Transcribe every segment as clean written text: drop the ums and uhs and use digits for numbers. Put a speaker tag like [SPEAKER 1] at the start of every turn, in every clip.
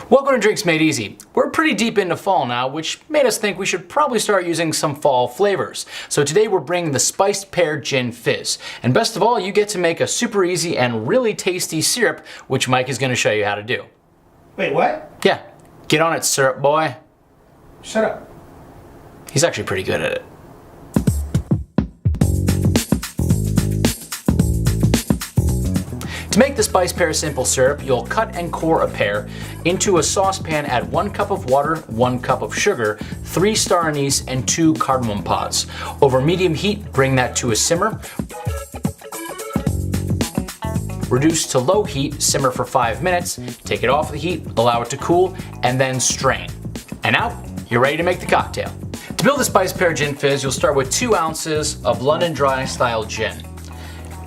[SPEAKER 1] Welcome to Drinks Made Easy. We're pretty deep into fall now, which made us think we should probably start using some fall flavors. So today we're bringing the Spiced Pear Gin Fizz. And best of all, you get to make a super easy and really tasty syrup, which Mike is going to show you how to do.
[SPEAKER 2] Wait, what?
[SPEAKER 1] Yeah, get on it, syrup boy.
[SPEAKER 2] Shut up.
[SPEAKER 1] He's actually pretty good at it. To make the spiced pear simple syrup, you'll cut and core a pear. Into a saucepan, add 1 cup of water, 1 cup of sugar, 3 star anise, and 2 cardamom pods. Over medium heat, bring that to a simmer. Reduce to low heat, simmer for 5 minutes, take it off the heat, allow it to cool, and then strain. And now, you're ready to make the cocktail. To build the spiced pear gin fizz, you'll start with 2 ounces of London Dry style gin.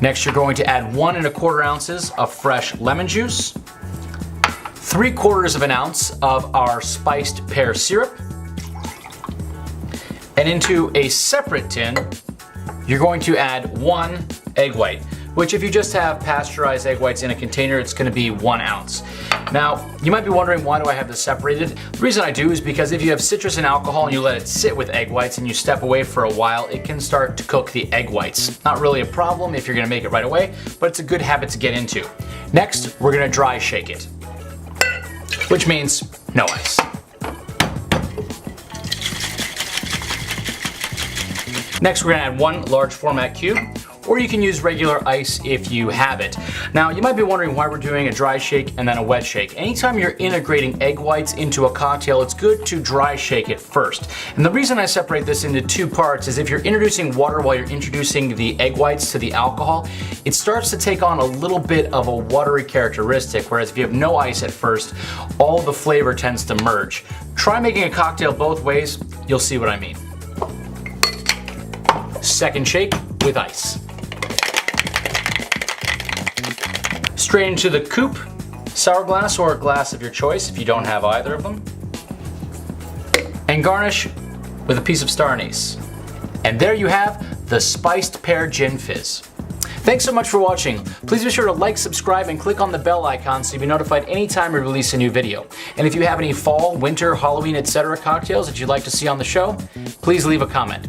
[SPEAKER 1] Next, you're going to add 1 1/4 ounces of fresh lemon juice, 3/4 of an ounce of our spiced pear syrup, and into a separate tin, you're going to add 1 egg white, which if you just have pasteurized egg whites in a container, it's going to be 1 ounce. Now, you might be wondering, why do I have this separated? The reason I do is because if you have citrus and alcohol and you let it sit with egg whites and you step away for a while, it can start to cook the egg whites. Not really a problem if you're gonna make it right away, but it's a good habit to get into. Next, we're gonna dry shake it, which means no ice. Next, we're gonna add 1 large format cube, or you can use regular ice if you have it. Now, you might be wondering why we're doing a dry shake and then a wet shake. Anytime you're integrating egg whites into a cocktail, it's good to dry shake it first. And the reason I separate this into 2 parts is if you're introducing water while you're introducing the egg whites to the alcohol, it starts to take on a little bit of a watery characteristic, whereas if you have no ice at first, all the flavor tends to merge. Try making a cocktail both ways, you'll see what I mean. Second shake with ice. Straight into the coupe, sour glass, or a glass of your choice if you don't have either of them. And garnish with a piece of star anise. And there you have the Spiced Pear Gin Fizz. Thanks so much for watching. Please be sure to like, subscribe, and click on the bell icon so you'll be notified anytime we release a new video. And if you have any fall, winter, Halloween, etc. cocktails that you'd like to see on the show, please leave a comment.